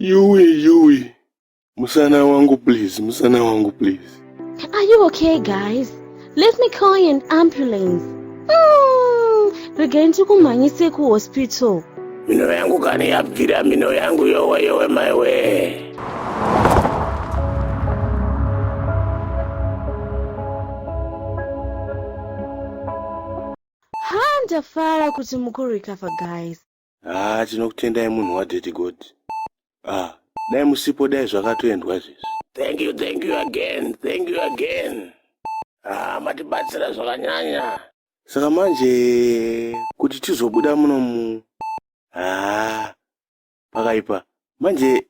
Yui. Musana wangu please. Are you okay, guys? Let me call an ambulance. Regain to kumanyise ku hospital. Mino yangu kani yapfira mino yangu yowe maiwe. Handafara kuti mukurikafa, guys. Tinokutendai munhu waDirty God. Dai musipo dai zvakatoendwa izvezvi. Thank you again. Matibatsira zvakanyanya. Saka manje kuti tizobuda munomu pakaipa. Manje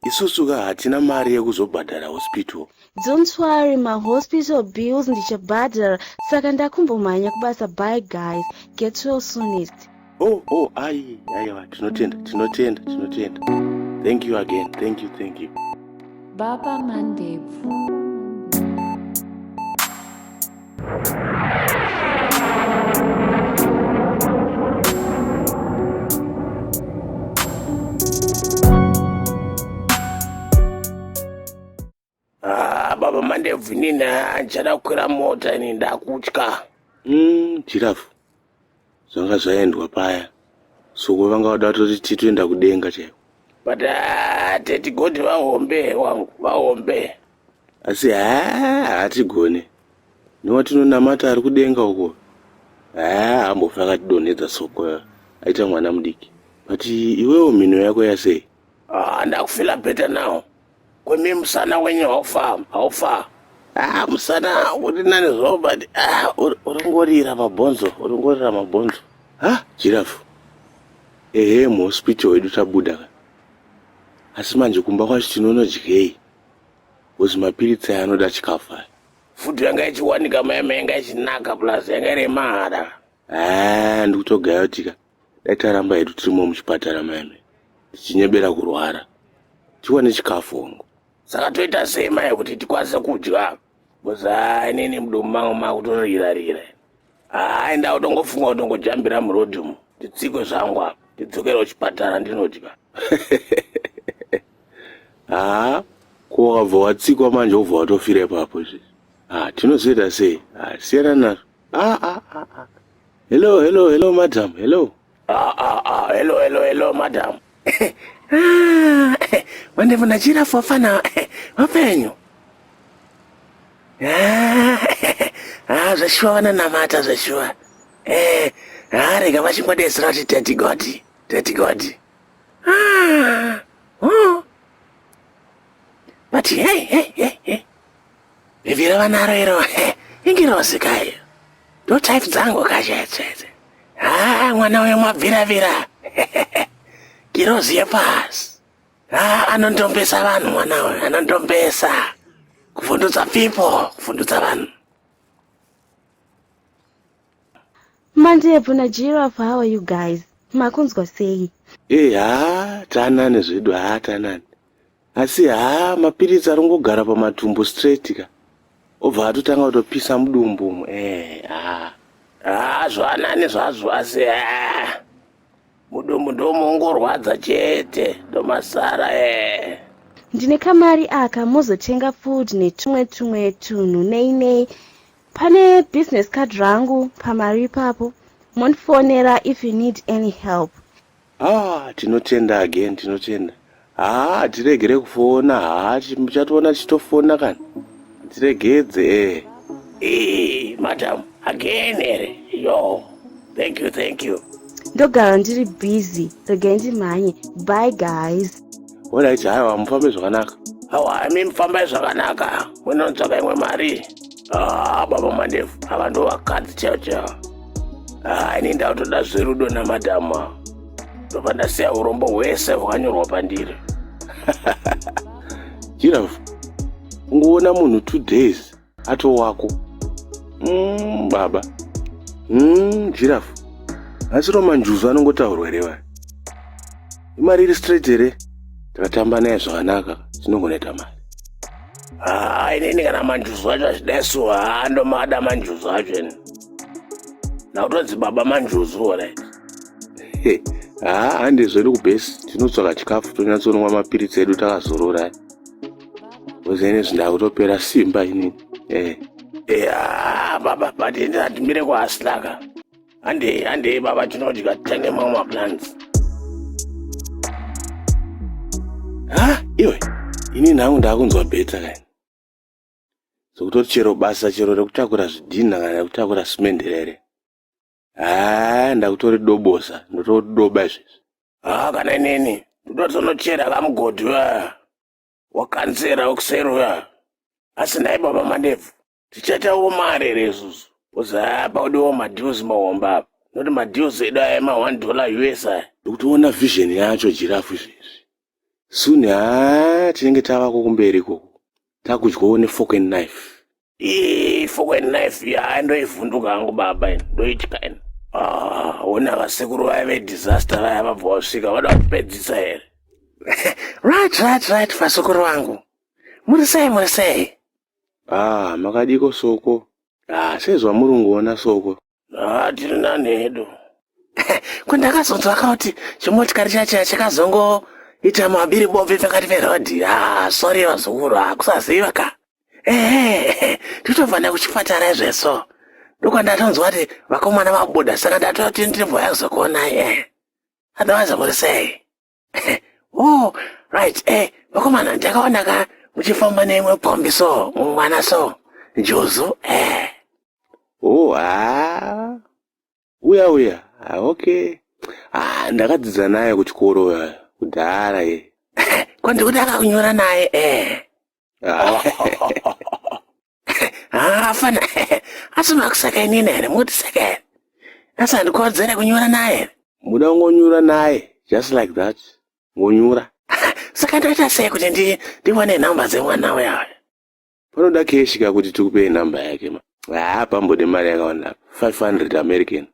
isusu hatina mari yekuzobhadhara hospital. Don't worry, my hospital bills ndichabhadhara, saka ndakumbomhanya kubasa. Bye, guys. Get well soonest. Aiwa, tinotenda. Thank you again. Thank you. Baba Mandevu. Baba Mandevu nina nchada kukwira mota ini ndakutya. Chirafu. Zvanga zvaendwa paya. Soko vanga vada kuti titoenda kudenga chaiko. But Dirty God vahombe. Asi hatigone. Niwa tinonamata ari kudenga uko. Ambofa akatidonhedza soko aita mwana mudiki. But iwewo mino yako yasei? Ndakufila better now. Kwemi musana wenye haufa. Musana uri nani zvo, but urongorira mabhonzo. Chirafu. Muhospital wedu tabuda. Asi manje kumba kwacho tinonodyei. Uzi mapiritsi anoda chikafu. Futi yanga ichiwanika maema yanga ichinaka plus yanga iri mahara. Ndikutogayotika. Dai taramba hedu tirimo muchipatara maeme. Tichinyebera kurwara. Tiwane chikafu hongu. Saka toita sei mai kuti tikwanise kudya. Boza inini mudumbu mangu makutorira. Ndautongofunga kutongojambira murodhi umu. Titsikwe zvangu apa. Tidzokere kuchipatara ndinodya. Ko wakabva watsikwa manje wobva watofira ipapo izvi. Tinozoita sei? Siyana nazvo. Hello madam. Hello. Hello madam. Mandevu nachirafu wafana wapenyu. Zvashuwa vananamata zvashuwa. Rega vachingwadesera kuti Dirty God. But hey. Vivira vanaro iro. Ingirosi kayo. Do type dzangu kachetse. Mwana uyo mabvira. Kirozi yepas. Anondombesa vanhu mwana uyo. Anondombesa. Kufundutsa vanhu. Mandevu na Giraffe, how are you guys? Makunzwa sei? Tanane zvedu, tanane. Asi mapiritsi arongogara pamatumbu straight ka. Obva atotanga kutopisa mudumbu. Zvanani zvazvo asi mudumbu ndomongorwadza chete ndomasara. Ndine kamari aka muzotenga food netumwe tunhu nei. Pane business card rangu pamari ipapo. Mondifonera if you need any help. Tinotenda again. Tiregere kufona. Muchatoona chitofona kana. Tiregedze. Madam, again ere. Yo. Thank you. Ndogara ndiri busy. Regai ndimhanye. Bye, guys. Alright, mufambe zvakanaka. Mufambe zvakanaka. Munonzvaka imwe mari. Baba Mandevu, ava ndo vakadzi chao. Ini ndautoda zverudo namadama. Ndobva ndasiya urombo hwese hwakanyorwa pandiri. Giraffe, ungoona munhu 2 days atowako. Baba. Giraffe. Asi romanjuzu anongotaurwa reva. Imari iri straight here. Takatamba naye zvakanaka, tinongoita mari. Inini kana manjuzu acho achidaisuwa handomada manjuzu acho ini. Nautodzi baba manjuzu, right? Handi zvedu kubhesi tinotsvaka chikafu tonyatsonomwa mapiritsi edu takazorora. Uzene zvindakutopera simba inini. Baba but ndimire kwaAslaka. Hande baba tinodya titenge mamwe maplans. Iwe ini nangu ndakunzwa beta kani. Sokutoti chero basa chero rekutakura zvidhina kana rekutakura simenderere. Ndakutori dobosa, ndototi doba izvezvi. Kana inini ndotonochera kamugodhi wakanzera okuseruya. Asi naye baba Mandevu tichatawo mare isusu. Uzapa udiwo madeals mahomba apa. Noti madeals edu aya $1 US aya. Ndikutoona vision yacho Giraffe izvezvi. Soon tinenge tavako kumberi koko. Takudyawo nefork and knife. Fork and knife ndoivhunduka hangu baba ini ndoitya ini. Ona vasekuru vaya vedisaster vaya vabva vasvika vada kupedzisa here. Right vasekuru vangu. Muri sei? Makadiko soko. Sezva murungoona soko. Tiri nani hedu. Kwandakazonzwa kuti chimotikari chacho chakazongoita mabiri bobvi pakati perodhi. Sorry vazukuru, kusaziva ka. Titobva nekuchipatara izveso. Ndokwandatonzwa kuti vakomana vabuda saka ndatoti ndimboya kuzokuonai. Otherwise muri sei? Right. Vakomana ndakaona muchifamba neimwe pombi so, mwana so, Juzu. Uya. Okay. Ndakadzidza naye kuchikoro kudhara ye. Kwandikuda kunyora naye. Fana. Asi makusaka inini here muti seke. Asi handikodzere kunyora naye. Muda ngonyura naye, just like that. Ngonyura. Saka ndoita sei kuti ndiwane nhamba dzemwana uya. Panoda keshika kuti tikupe namba yake ma. Pambode mari yakawanda 500 American.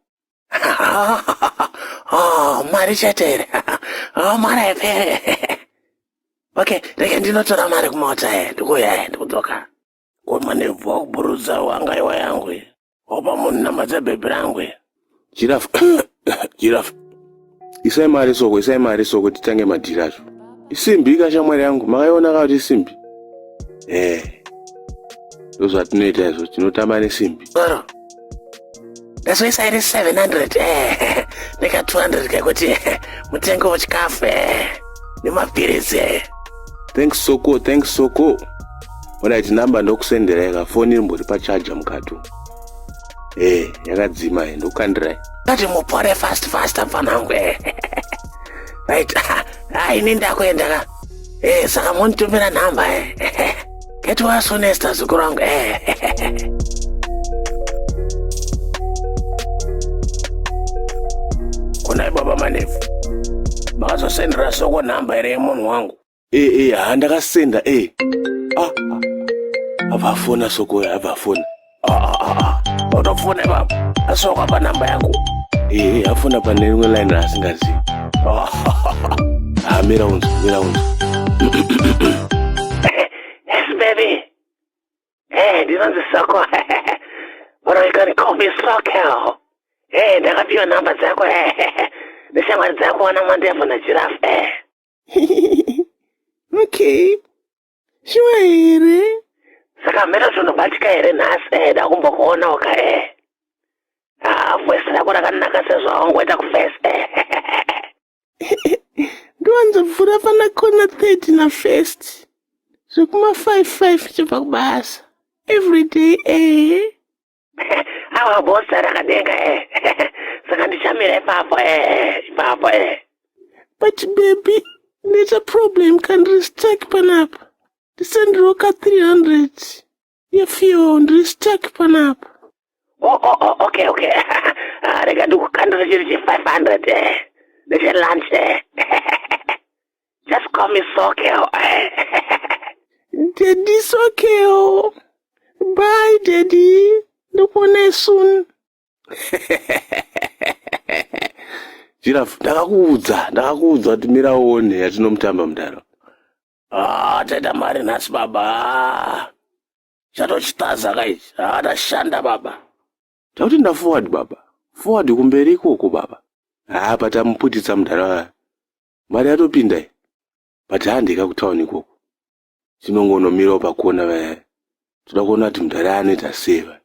Mari chatere. Mari epe. Okay, reke ndinotora mari kumota ndikuya ndikudzoka. Mandevu wakuburudza wangaiwa yangu. Opa munhu namba dzebhebhi rangu. Giraffe. Isai mari soko titange madhira acho. Isimbi kashamwari yangu, makaiona kuti isimbi. Ndozvatinoita izvo, tinotamba nesimbi. Goro. Ndazoisa iri 700 nika 200 kekuti mutengo wechikafu nemapiritsi. Thanks soko. Alright, namba ndokusendera yakafoni imbori pachaja mukatu. Yakadzima ndokukandira. Ngati mupore fast panangu. Right. Ini ndakuenda saka munitumira namba. Get was honest zukuru wangu. Kuna baba Mandevu. Makazosendera soko namba ere yemunhu wangu. Ndakasenda. Avafona soko avafona. Utofune baba. Asoka pa namba yangu. Afona pane rimwe line asingazivi. Mira unzo. Yes, baby. Ndinonzi soko. But you can call me Soko. Ndakapiwa namba dzako. Neshamwari dzako wana Mandevu na Giraffe. Okay. Sure here. Saka mera tunobatika here nhasi ndakumbokuona waka. Voice rako rakanaka sezvo wangoita kufirst. Ndiwanzobvura pana kona 30 na first. Zvekuma 5 chibva kubasa. Every day. Awa boss rakadenga. Saka ndichamira ipapo. But baby, there's a problem. Can restuck panap. Send Roka 300. If you restuck panap. Okay. Rega ndikukandira chiri 500. Neche lunch. Just call me Soko. Daddy Soko. Bye, Daddy. Ndokuona soon. Giraffe, ndakakuudza kuti mira uone yatinomutamba mudaro. Taita mari nhasi baba. Chatochitaza kaichi. Ndashanda baba. Tauti nda forward baba. Forward kumberi ikoko baba. patamuputitsa mudhara mari yatopinda iyi but handika kutauni ikoko tinongonomirawo pakona vaya toda kuona kuti mudhara anoita seva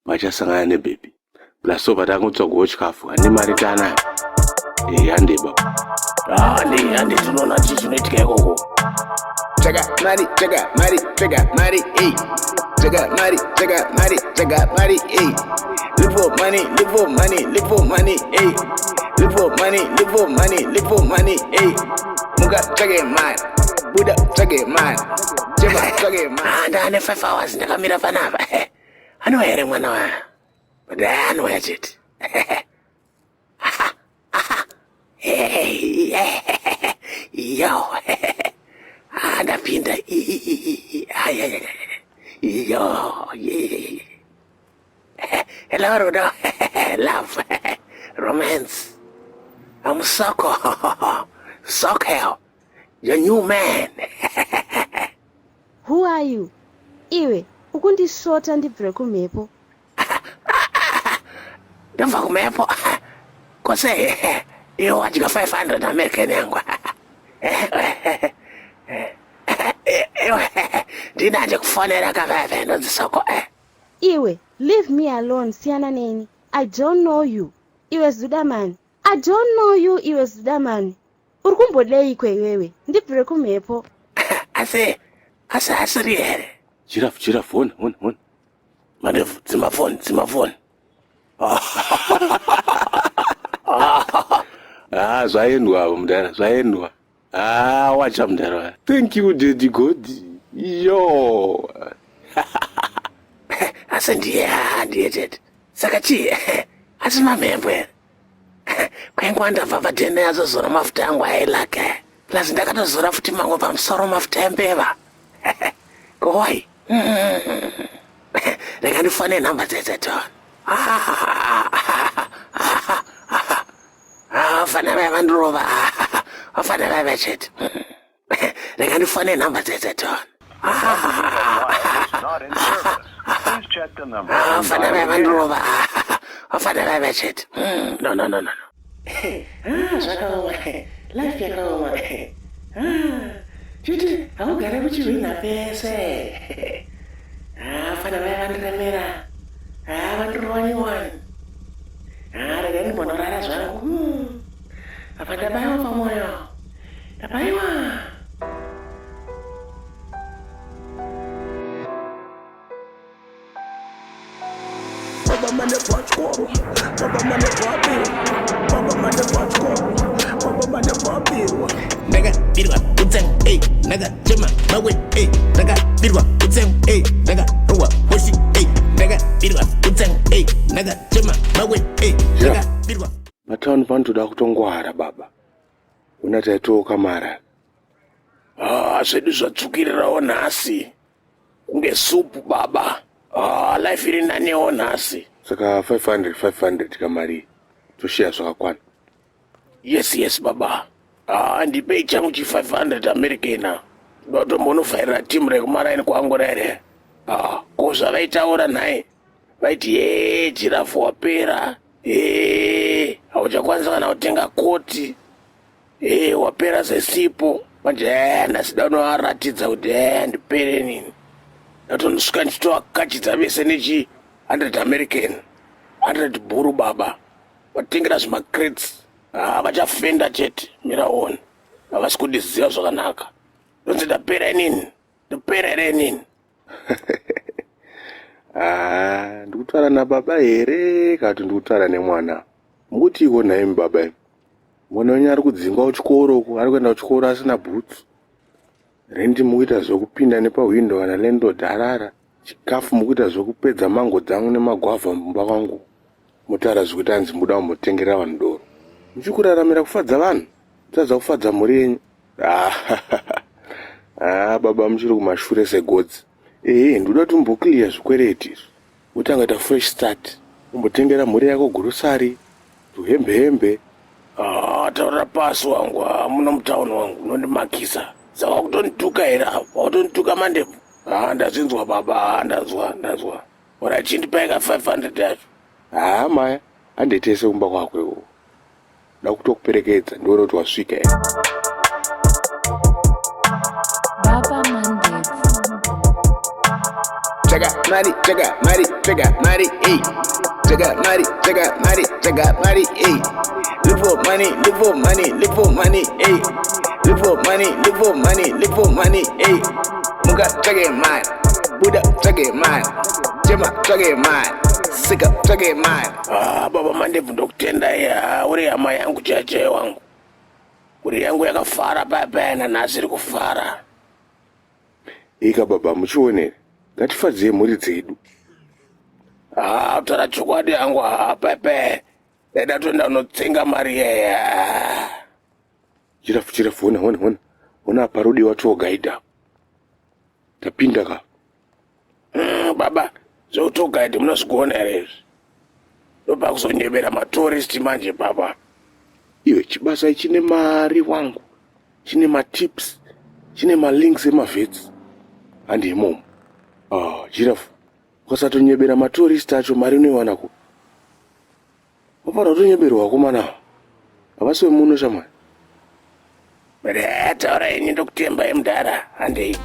vachasangana nebhebhi plus so patangotsvagawo chikafu hane mari tanayo handeba handi tinoona chi chinoitika ikoko Jaga mari, hey. Jaga mari, hey. Look for money, hey. Look for money, hey. Muga jaga man, Buddha jaga man, Jema jaga man. Ndane 5 hours ndakamira panapa. Ano here mwana wa. Badano yachiti. Yo. Ndapinda. Yo. Hello, Rudo. Love. Romance. I'm Soko. Soko. Your new man. Who are you? Iwe, ukundishota ndibvire kumhepo. Ndabva kumhepo. Kose, iwo wachika 500 American yangu. Ndinaje kufonera kaveve ndonzi Soko. Iwe, leave me alone, siyana neni. I don't know you. Iwe Zudaman. I don't know you, iwe Zudaman. Uri kumbodeiko iwewe? Ndibvire kumhepo. Asiri here. Giraffe, on. Mandevu, dzimafoni. Zvaendwa mudhara, zvaendwa. Wacha mudhara. Thank you, Daddy God. Yo. Asi ndiye Daddy. Saka chii? Asi mamhembo here. Kwaingwa ndabva padhene yazozora mafuta yangu ailaka. Plus ndakatozora futi mamwe pamusoro mafuta embeva. Koi. Rega ndifane nhamba dzeton. Vana vavandirova. Vafana vavacheti. Rega ndifane nhamba dzeton. Vana vavandirova. Vafana vavacheti. No. Zvakaoma. Life yakaoma. Chiti haugare kuchihwina pese. Fana vaya vandiremera. Vandirowani. Rega ndimbonorara zvangu. Apa ndabayiwa pamwoyo. Ndabayiwa. Baba mane pachkoro, Baba mane papi, Baba mane pachkoro, Baba mane papi. Naga birwa utseng, hey, naga jema mawe, hey, naga birwa utseng, hey, naga rowa hoshi, hey, naga birwa utseng, hey, naga jema mawe, hey, naga birwa. Matauni panotoda kutongwara baba. Una taitoka mara. Zvedu zvatsukirirawo nhasi. Kunge supu baba. Life iri nanewo nhasi. Saka 500 kamari. Toshiya zvakakwana. Yes baba. Ndipei changu chi 500 American. Ndotombonovhairira timu rekumaraini kwangu rere. Ko zvavaitaura naye. Vaiti Giraffe wapera. Hauchakwanisa kana kutenga koti. Wapera sesipo. Manje ndasida unovaratidza kuti ndipere nini. Ndatonosvika ndichitovakachidza vese nechi 100 American. 100 bhuru baba. Vatengera zvimacrates. Vachafenda chete. Miraoni. Havasi kundiziva zvakanaka. Ndonzi ndapera nini. Ndapera here nini. Ndikutaura nababa here kana kuti ndikutaura nemwana. Mukuti iko naye mubaba imi. Mwana wenyu ari kudzingwa kuchikoro uko, ari kuenda kuchikoro asina bhutsu. Rendi mukuita zvokupinda nepahwindo kana landlord arara. Chikafu mukuita zvokupedza mango dzangu nemagwavha mumba kwangu. Mutaura zvekuti hanzi muda kumbotengerera vanhu doro. Muchikuraramira kufadza vanhu, mutadza kufadza mhuri yenyu. Baba muchiri kumashure segodzi. Ndoda kuti mumbokiliya zvikwereti izvi. Utanga ta fresh start. Umbotengera mhuri yako grocery, tuhembe. Taurira pasi wangu, muno mutauni wangu, unondimakisa. Saka kutonituka here apa, wakutonituka Mandevu. Ndazvinzwa baba, ndazwa. Ora chindipaika 500 yacho. Maya, handitese kumba kwako iwo. ndakutokuperekedza ndione kuti wasvika here. Baba Mandebvu. Check out money, hey. Check out money, hey. Live for money, hey. Live for money, hey. Muga check it man, Buddha check it man, Jema check it man, Sika check it man. Baba Mandebvu ndokutenda ya uri hama yangu chache wangu. Uri yangu yakafara papa nasi iri kufara. Ika baba muchionere, ngatifadzei mhuri dzedu. Utaura chokwadi yangu pepe. Ndaida toenda unotsenga mari yeya. Chirafu, ona parodiwa tour guide. Tapinda ka. Baba, so tour guide munozvikuona here izvi. Ndopa kuzonyebera matourist manje baba. Iwe chibasa chine mari wangu. Chine matips, chine malinks emavhets. Handi imomo. Chirafu. Ukasatonyebera matourist acho mari unoiwana ku. Wapara kutonyeberwa wakomana. Havasi wemuno shamwari. Taura ini ndokutemba yemudhara handei.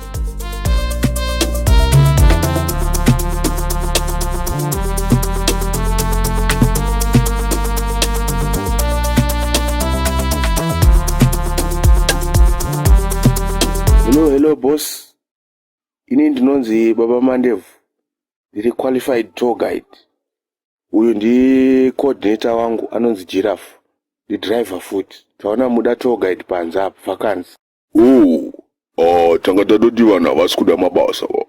Hello boss. Ini ndinonzi Baba Mandebvu. Ndiri qualified tour guide. Uyu ndi coordinator wangu anonzi Giraffe. Ndi driver futi. Taona muda tour guide panza apa vacancy. Tanga tadodivana vasi kuda mabasa wa.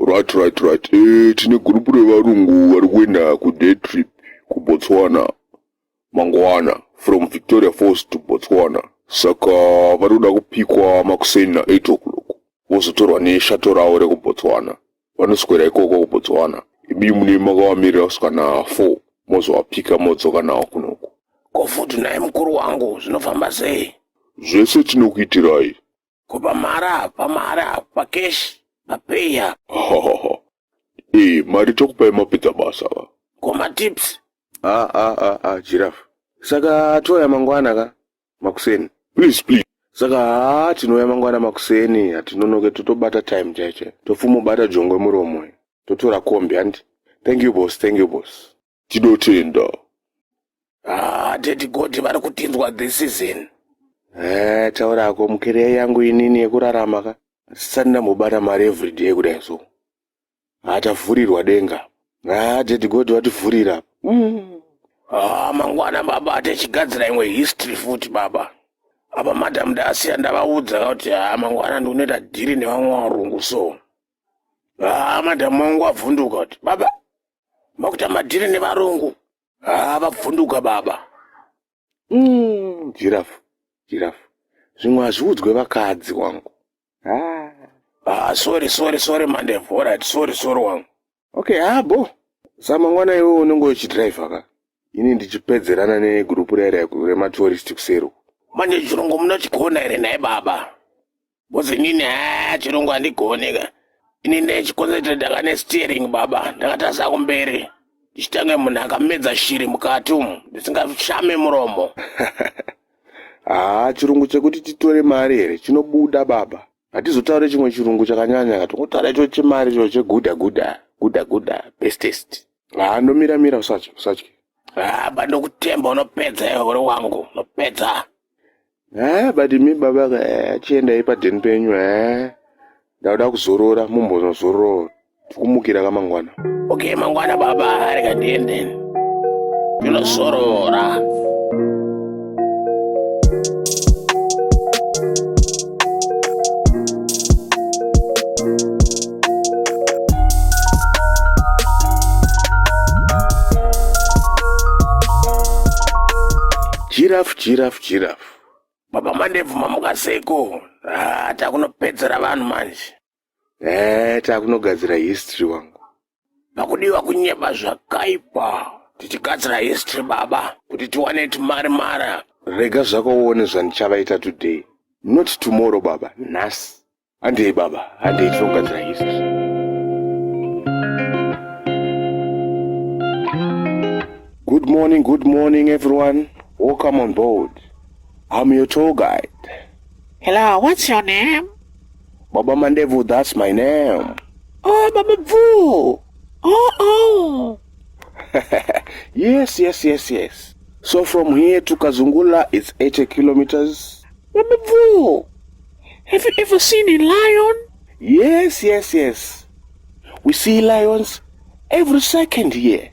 Right. Tine gurupu revarungu vari kuenda kuday trip kuBotswana mangwana from Victoria Falls to Botswana. Saka vari kuda kupikwa makuseni na 8 o'clock. Vozotorwa neshuttle ravo rekuBotswana. Vanoswera ikoko kuBotswana. Ibi mune makavamirira kusvika na 4 mozovapika modzoka nawo kunoku. Kofuti naye mukuru wangu zvinofamba sei? Zvese tinokuitirai. Kupamara, pakeshi, papeya. Mari tokupai mapedza basa va. Koma tips. Giraffe. Saka toya mangwana ka makuseni. Please. Saka tinoya mangwana makuseni hatinonoke totobata time chaiche. Tofuma bata jongwe muromo. Totora kombi handi. Thank you boss. Tinotenda. Teti goti vari kutinzwa this season. Taurako mukeriya yangu inini yekurarama ka. Asisati ndambobata mari everyday kudai so. Tavhurirwa denga. Teti goti vativhurira. Mangwana baba techigadzira imwe history futi baba. Apa madam ndasiya ndavaudza kuti mangwana ndinoita dhiri nevamwe varungu so. Madam wangu avhunduka kuti baba makuita madhiri nevarungu. Vabvunduka baba. Giraffe. Zvimwe hazviudzwe vakadzi wangu. Sorry Mandebvu. Alright, sorry wangu. Okay, bo. Samangwana iwe unenge uchidriver ka. Ini ndichipedzerana negrupu rematourist kusero. Manje chirungu munochigona here naye baba? Bozi nini chirungu handigoni ka. Ini ndechiconcentrate ndakane steering baba. Ndakatasa kumberi. Ndichitange munhu akamedza shiri mukati umu. Ndisingashame muromo. Chirungu chekuti titore mari here chinobuda baba. Hatizotaure chimwe chirungu chakanyanya totaura icho chemari icho cheguda bestest. Ndomira usatye. Bandokutemba unopedza iwe wangu unopedza. But mi baba chienda ipadheni penyu ndauda kuzorora mumbozorora tikumukira kamangwana. Okay mangwana baba rega ndiende. Ndinozorora. Giraffe. Baba Mandebvu mamukaseko. Takunopedzera vanhu manje. Takunogadzira history wangu. Pakudiwa kunyeba zvakaipa. Tichigadzira history baba. Kuti tiwane mari. Rega zvakaone zvandichavaita today. Not tomorrow baba. Nhasi. Handei baba. Handei tinogadzira history. Good morning everyone. Welcome on board. I'm your tour guide. Hello, what's your name? Baba Mandevu, that's my name. Oh, Baba Vu. Oh. Yes. So from here to Kazungula, it's 80 kilometers. Baba Vu, have you ever seen a lion? Yes. We see lions every second here.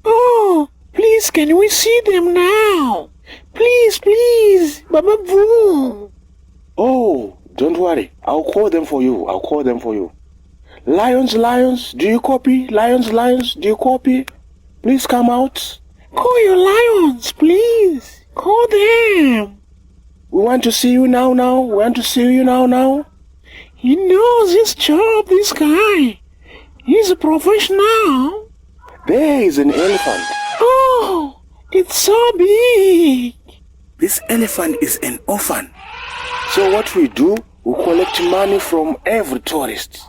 Oh, please, can we see them now? Please, Baba Vu. Oh, don't worry. I'll call them for you. Lions, do you copy? Lions, do you copy? Please come out. Call your lions, please. Call them. We want to see you now. He knows his job, this guy. He's a professional. There is an elephant. Oh, it's so big. This elephant is an orphan. So what we do, we collect money from every tourist.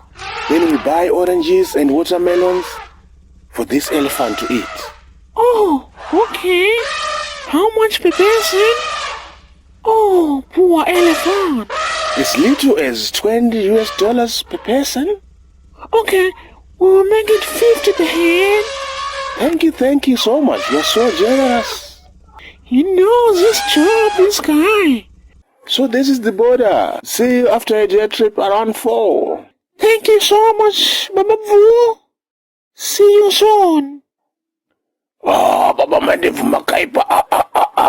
Then we buy oranges and watermelons for this elephant to eat. Oh, okay. How much per person? Oh, poor elephant. As little as $20 per person. Okay, we'll make it 50 per head. Thank you so much. You're so generous. He knows his job, this guy. So this is the border. See you after a day trip around 4. Thank you so much, Baba Vu. See you soon. Oh, Baba Mandevu makaipa.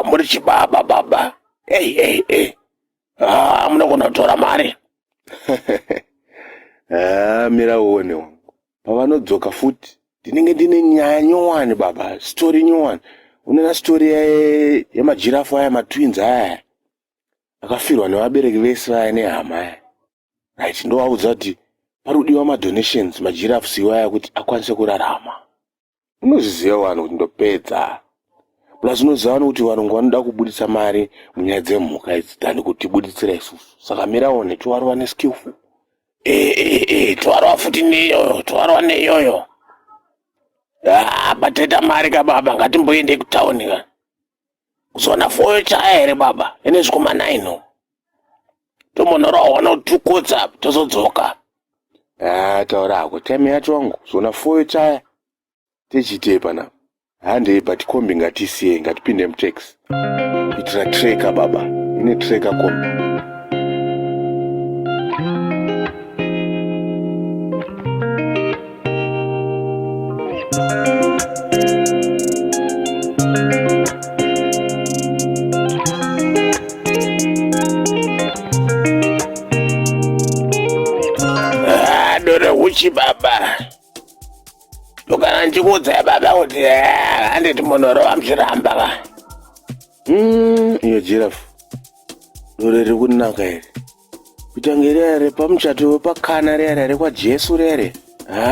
Murichi baba. Hey. Muna kunotora mari. Mira uone wangu. Pavanodzoka futi. Ndinenge ndine nyaya nyowani baba. Story nyowani. Unena story ya majirafu aya matwins aya. Akafirwa nevabereki vese vaya nehama aya. Right, ndovaudza kuti parudiwa madonations majirafu iwaya kuti akwanise kurarama. Unozviziva vanhu kuti ndopedza. Plus unoziva vanhu kuti vanhu vanoda kubudisa mari munyaya dzemhuka idzi than kutibuditsira isusu. Saka miraone tovarwa neskillful. Tovarwa futi neyoyo. Bateta mari kababa, ngatimboende kutauni ka. Kuzoona foyo chaya here baba, ene zvikoma 9. Tombonorowa wanotukudza tozodzoka. Taura ako, time yacho wangu, zoona foyo chaya. Tichitepa na. Handei patikombi ngatisiye, ngatipinde mutaxi. Kuitira treka baba, ine treka kombi. Dore uchi baba. Lokana ndikuudza baba kuti handiti munorowa muchiramba ka. Iyo giraffe. Dore riri kunaka here. Kutange rere pamuchato wepakana rere kwa Jesu rere.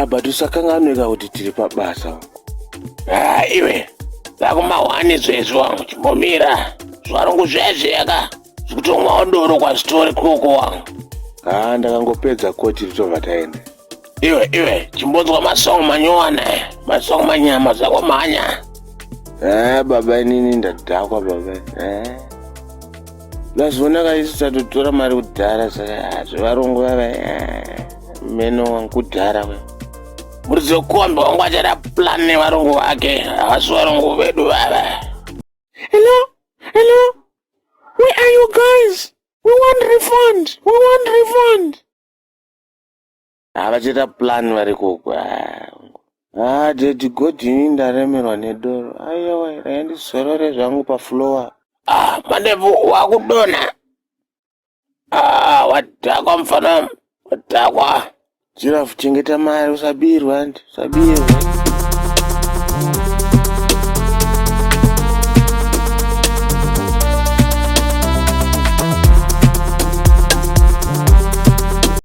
But usakanganwika kuti tiri pabasa. Iwe. Zakumahwani zvezvo wangu chimbomira. Zvarungu zvezveka. Zvikutomwawo doro kwa story koko wangu. Ndakangopedza koti ritobva taenda. Iwe, chimbonzwa masongo manyowana, masongo manyama zakomanya. Baba inini ndadhakwa baba. Lazona kaisi tatotora mari kudhara saka zvevarungu baba. Meno wangu kudhara we. Murizokombe wangu achada plan nevarungu vake, havasi varungu vedu baba. Hello? Where are you guys? We want refund. Havachita plan vari koko. Dedi godini ndaremerwa nedoro. Aiwa, raindizorore zvangu pafloor. Mandevu wakudona. Wadhakwa mfana. Wadhakwa. Giraffe chengeta mari usabirwa.